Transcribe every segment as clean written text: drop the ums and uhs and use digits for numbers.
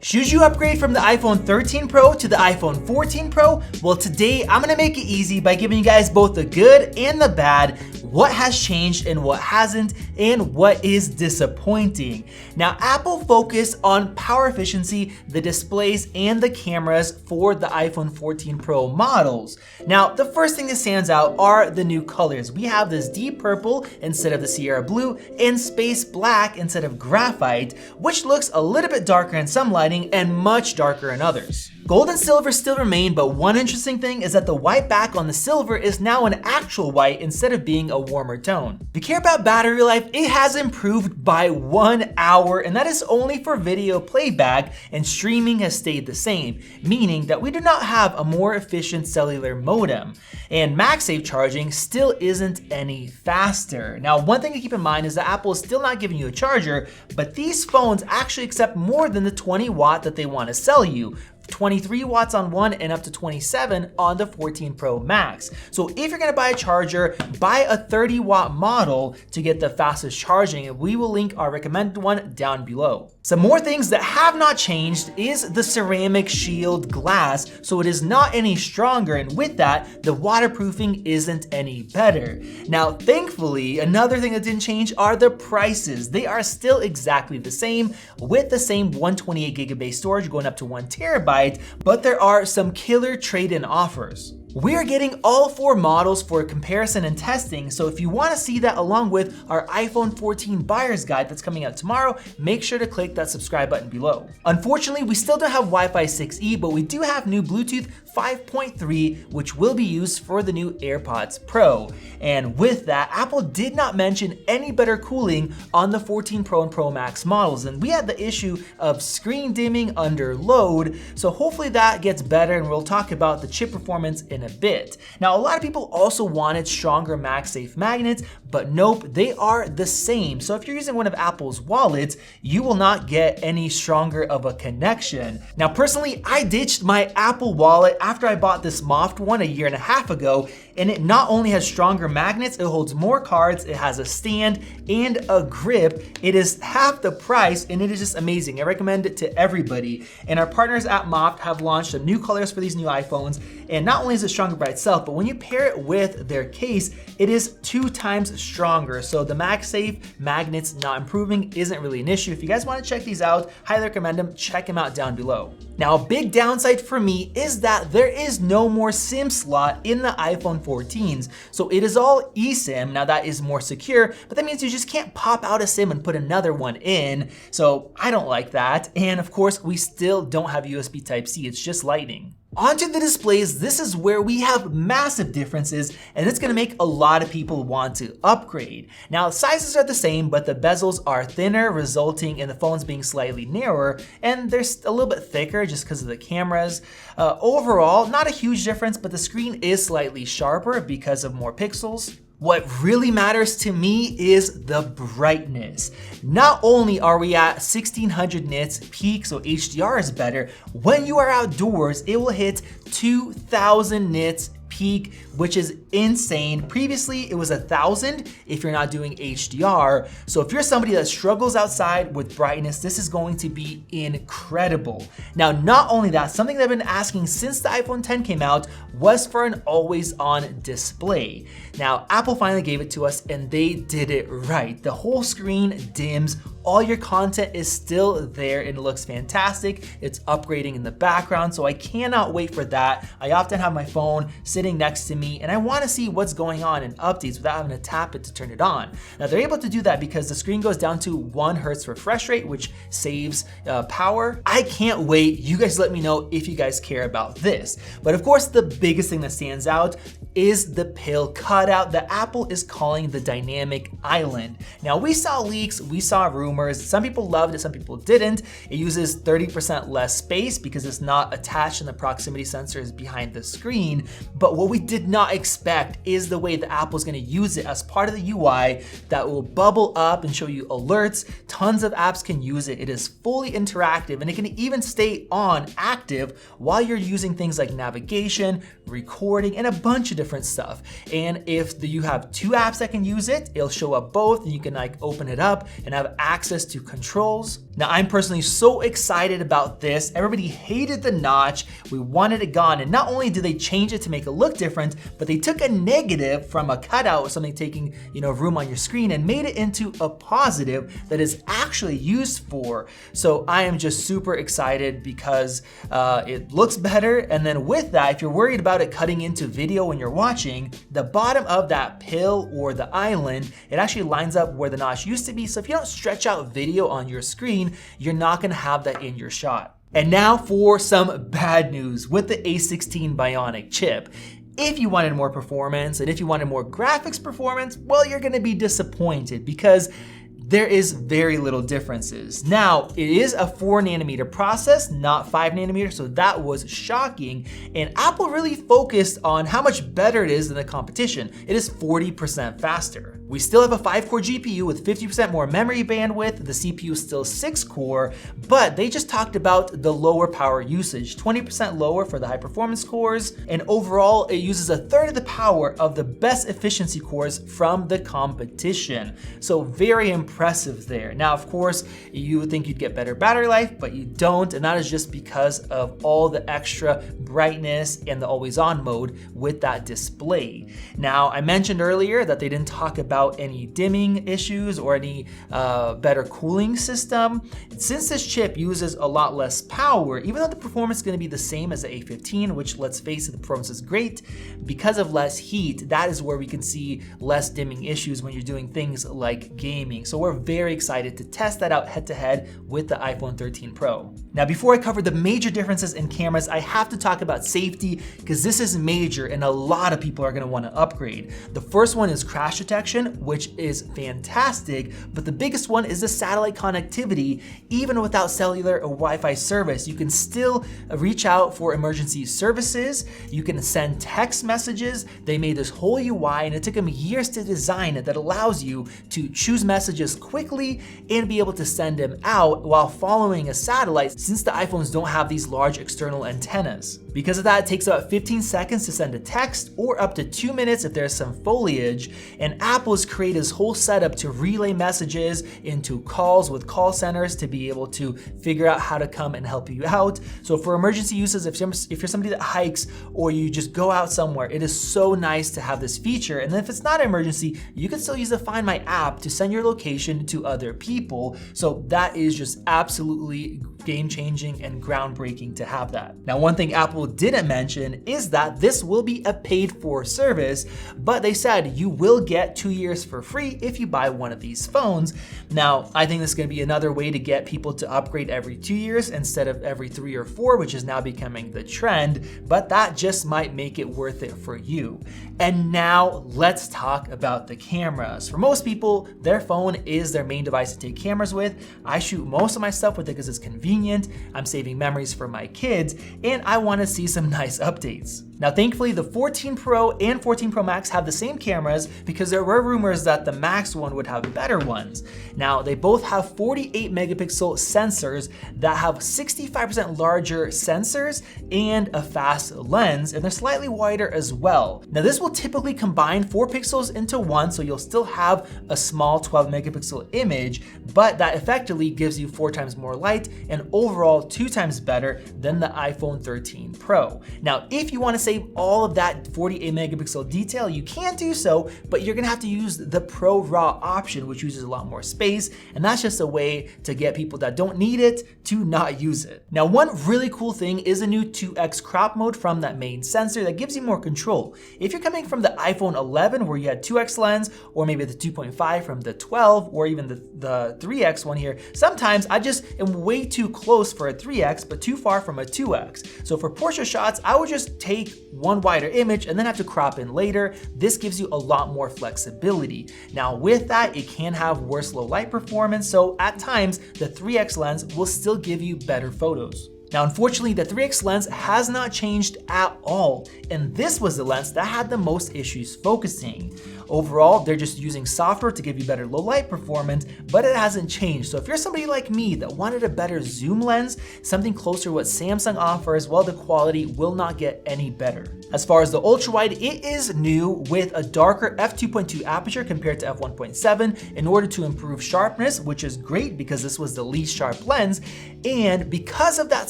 Should you upgrade from the iPhone 13 Pro to the iPhone 14 Pro? Well, today I'm gonna make it easy by giving you guys both the good and the bad, what has changed and what hasn't, and what is disappointing. Now, Apple focused on power efficiency, the displays, and the cameras for the iPhone 14 Pro models. Now, the first thing that stands out are the new colors. We have this deep purple instead of the Sierra blue, and space black instead of graphite, which looks a little bit darker in some lighting and much darker in others. Gold and silver still remain, but one interesting thing is that the white back on the silver is now an actual white instead of being a warmer tone. If you care about battery life, it has improved by 1 hour, and that is only for video playback, and streaming has stayed the same, meaning that we do not have a more efficient cellular modem. And MagSafe charging still isn't any faster. Now, one thing to keep in mind is that Apple is still not giving you a charger, but these phones actually accept more than the 20 watt that they want to sell you. 23 watts on one and up to 27 on the 14 Pro Max. So if you're gonna buy a charger, buy a 30 watt model to get the fastest charging, and we will link our recommended one down below. Some more things that have not changed is the ceramic shield glass, so it is not any stronger, and with that, the waterproofing isn't any better. Now, thankfully, another thing that didn't change are the prices. They are still exactly the same, with the same 128 gigabit storage going up to 1 terabyte, but there are some killer trade-in offers. We are getting all 4 models for comparison and testing, so if you want to see that along with our iPhone 14 buyer's guide that's coming out tomorrow, make sure to click that subscribe button below. Unfortunately, we still don't have Wi-Fi 6E, but we do have new Bluetooth 5.3, which will be used for the new AirPods Pro. And with that, Apple did not mention any better cooling on the 14 Pro and Pro Max models, and we had the issue of screen dimming under load, so hopefully that gets better, and we'll talk about the chip performance in a bit. Now, a lot of people also wanted stronger MagSafe magnets, but nope, they are the same. So if you're using one of Apple's wallets, you will not get any stronger of a connection. Now, personally, I ditched my Apple wallet after I bought this Moft one a year and a half ago, and it not only has stronger magnets, it holds more cards, it has a stand and a grip. It is half the price, and it is just amazing. I recommend it to everybody. And our partners at Moft have launched some new colors for these new iPhones, and not only is it stronger by itself, but when you pair it with their case, it is 2 times stronger. So the MagSafe magnets not improving isn't really an issue. If you guys want to check these out, highly recommend them. Check them out down below. Now, a big downside for me is that there is no more SIM slot in the iPhone 14s. So it is all eSIM. Now that is more secure, but that means you just can't pop out a SIM and put another one in. So I don't like that. And of course, we still don't have USB Type-C. It's just Lightning. Onto the displays, this is where we have massive differences, and it's gonna make a lot of people want to upgrade. Now, sizes are the same, but the bezels are thinner, resulting in the phones being slightly narrower, and they're a little bit thicker just because of the cameras. Overall, not a huge difference, but the screen is slightly sharper because of more pixels. What really matters to me is the brightness. Not only are we at 1600 nits peak, so HDR is better, when you are outdoors, it will hit 2000 nits peak, which is insane. Previously, it was 1000 if you're not doing HDR. So if you're somebody that struggles outside with brightness, this is going to be incredible. Now, not only that, something that I've been asking since the iPhone 10 came out was for an always-on display. Now, Apple finally gave it to us, and they did it right. The whole screen dims, all your content is still there, and it looks fantastic. It's upgrading in the background, so I cannot wait for that. I often have my phone sitting next to me, and I want to see what's going on in updates without having to tap it to turn it on. Now, they're able to do that because the screen goes down to 1 Hz refresh rate, which saves power. I can't wait. You guys let me know if you guys care about this. But of course, the biggest thing that stands out is the pill cutout that Apple is calling the dynamic island. Now, we saw leaks, we saw rumors. Some people loved it, some people didn't. It uses 30% less space because it's not attached and the proximity sensor is behind the screen. But what we did not expect is the way that Apple's gonna use it as part of the UI that will bubble up and show you alerts. Tons of apps can use it. It is fully interactive, and it can even stay on active while you're using things like navigation, recording, and a bunch of different stuff. And if you have 2 apps that can use it, it'll show up both, and you can like open it up and have access to controls. Now, I'm personally so excited about this. Everybody hated the notch. We wanted it gone. And not only did they change it to make it look different, but they took a negative from a cutout or something taking, room on your screen and made it into a positive that is actually used for. So I am just super excited because it looks better. And then with that, if you're worried about it cutting into video when you're watching, the bottom of that pill or the island, it actually lines up where the notch used to be. So if you don't stretch out video on your screen, you're not gonna have that in your shot. And now for some bad news with the A16 Bionic chip. If you wanted more performance and if you wanted more graphics performance, well, you're gonna be disappointed because there is very little differences. Now, it is a 4nm process, not 5nm, so that was shocking. And Apple really focused on how much better it is than the competition. It is 40% faster. We still have a 5-core GPU with 50% more memory bandwidth. The CPU is still 6-core, but they just talked about the lower power usage, 20% lower for the high performance cores. And overall, it uses 1/3 of the power of the best efficiency cores from the competition. So very impressive there. Now, of course, you would think you'd get better battery life, but you don't. And that is just because of all the extra brightness and the always on mode with that display. Now, I mentioned earlier that they didn't talk about any dimming issues or any better cooling system. Since this chip uses a lot less power, even though the performance is going to be the same as the A15, which let's face it, the performance is great, because of less heat, that is where we can see less dimming issues when you're doing things like gaming. So we're very excited to test that out head to head with the iPhone 13 Pro. Now, before I cover the major differences in cameras, I have to talk about safety because this is major and a lot of people are going to want to upgrade. The first one is crash detection, which is fantastic, but the biggest one is the satellite connectivity. Even without cellular or Wi-Fi service, you can still reach out for emergency services. You can send text messages. They made this whole UI and it took them years to design it that allows you to choose messages quickly and be able to send them out while following a satellite, since the iPhones don't have these large external antennas. Because of that, it takes about 15 seconds to send a text or up to 2 minutes if there's some foliage. And Apple has created this whole setup to relay messages into calls with call centers to be able to figure out how to come and help you out. So for emergency uses, if you're somebody that hikes or you just go out somewhere, it is so nice to have this feature. And then if it's not an emergency, you can still use the Find My app to send your location to other people. So that is just absolutely game-changing and groundbreaking to have that. Now, one thing Apple didn't mention is that this will be a paid-for service, but they said you will get 2 years for free if you buy one of these phones. Now, I think this is going to be another way to get people to upgrade every 2 years instead of every 3 or 4, which is now becoming the trend, but that just might make it worth it for you. And now let's talk about the cameras. For most people, their phone is their main device to take cameras with. I shoot most of my stuff with it because it's convenient. I'm saving memories for my kids, and I want to see some nice updates. Now, thankfully, the 14 Pro and 14 Pro Max have the same cameras because there were rumors that the Max one would have better ones. Now, they both have 48 megapixel sensors that have 65% larger sensors and a fast lens, and they're slightly wider as well. Now, this will typically combine 4 pixels into one, so you'll still have a small 12 megapixel image, but that effectively gives you 4 times more light and overall 2 times better than the iPhone 13 Pro. Now, if you want to save all of that 48 megapixel detail, you can do so, but you're gonna have to use the Pro RAW option, which uses a lot more space, and that's just a way to get people that don't need it to not use it. Now, one really cool thing is a new 2x crop mode from that main sensor that gives you more control. If you're coming from the iPhone 11 where you had 2x lens, or maybe the 2.5 from the 12, or even the 3x one here, sometimes I just am way too close for a 3x, but too far from a 2x. So for portrait shots, I would just take one wider image and then have to crop in later. This gives you a lot more flexibility. Now with that, it can have worse low light performance, so at times the 3x lens will still give you better photos. Now, unfortunately, the 3x lens has not changed at all, and this was the lens that had the most issues focusing. Overall, they're just using software to give you better low light performance, but it hasn't changed. So if you're somebody like me that wanted a better zoom lens, something closer to what Samsung offers, well, the quality will not get any better. As far as the ultra wide, it is new with a darker f2.2 aperture compared to f1.7 in order to improve sharpness, which is great because this was the least sharp lens. And because of that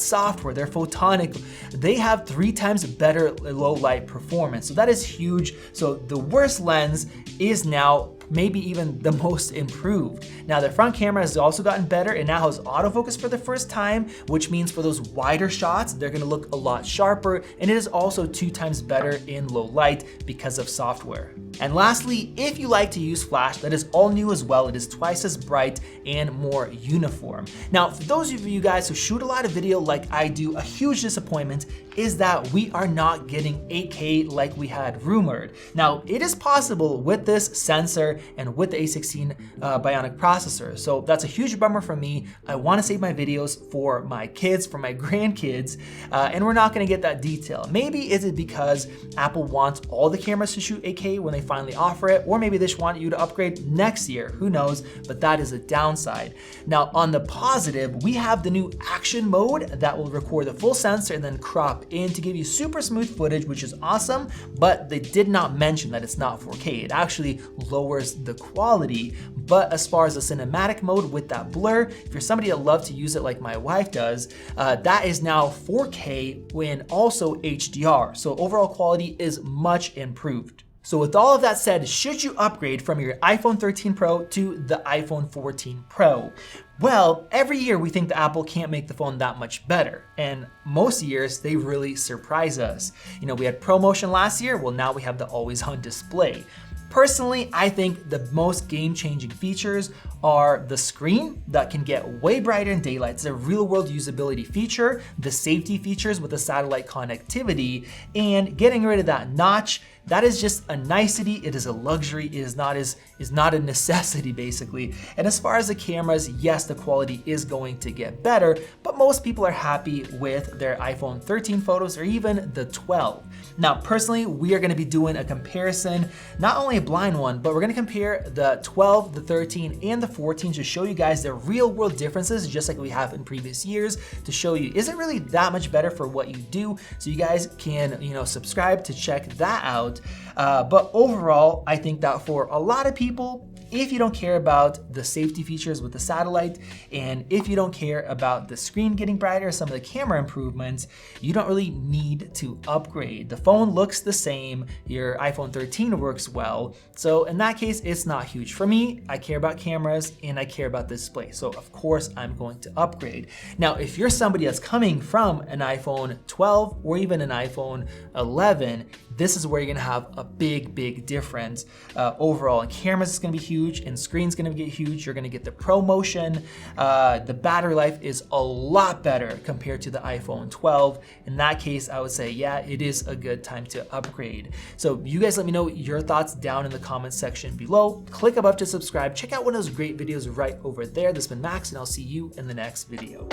software, their photonic, they have 3 times better low light performance. So that is huge. So the worst lens is now maybe even the most improved. Now the front camera has also gotten better. It now has autofocus for the first time, which means for those wider shots, they're gonna look a lot sharper. And it is also 2 times better in low light because of software. And lastly, if you like to use flash, that is all new as well. It is twice as bright and more uniform. Now, for those of you guys who shoot a lot of video like I do, a huge disappointment is that we are not getting 8K like we had rumored. Now, it is possible with this sensor and with the A16 Bionic processor. So that's a huge bummer for me. I wanna save my videos for my kids, for my grandkids, and we're not gonna get that detail. Maybe is it because Apple wants all the cameras to shoot 8K when they finally offer it, or maybe they just want you to upgrade next year, who knows, but that is a downside. Now, on the positive, we have the new action mode that will record the full sensor and then crop in to give you super smooth footage, which is awesome, but they did not mention that it's not 4K. It actually lowers the quality. But as far as the cinematic mode with that blur, if you're somebody that loves to use it like my wife does, that is now 4K when also HDR. So overall quality is much improved. So with all of that said, should you upgrade from your iPhone 13 Pro to the iPhone 14 Pro? Well, every year we think that Apple can't make the phone that much better. And most years they really surprise us. You know, we had ProMotion last year, well now we have the always on display. Personally, I think the most game-changing features are the screen that can get way brighter in daylight. It's a real-world usability feature, the safety features with the satellite connectivity, and getting rid of that notch. That is just a nicety. It is a luxury. It is not a necessity, basically. And as far as the cameras, yes, the quality is going to get better, but most people are happy with their iPhone 13 photos or even the 12. Now, personally, we are going to be doing a comparison, not only a blind one, but we're going to compare the 12, the 13, and the 14 to show you guys the real-world differences, just like we have in previous years, to show you, is it really that much better for what you do? So you guys can, subscribe to check that out. But overall, I think that for a lot of people, if you don't care about the safety features with the satellite, and if you don't care about the screen getting brighter, some of the camera improvements, you don't really need to upgrade. The phone looks the same, your iPhone 13 works well, so in that case, it's not huge. For me, I care about cameras and I care about display, so of course I'm going to upgrade. Now, if you're somebody that's coming from an iPhone 12 or even an iPhone 11, this is where you're gonna have a big difference overall. And cameras is gonna be huge, and screen's gonna get huge. You're gonna get the ProMotion. The battery life is a lot better compared to the iPhone 12. In that case, I would say, yeah, it is a good time to upgrade. So you guys let me know your thoughts down in the comments section below. Click above to subscribe. Check out one of those great videos right over there. This has been Max, and I'll see you in the next video.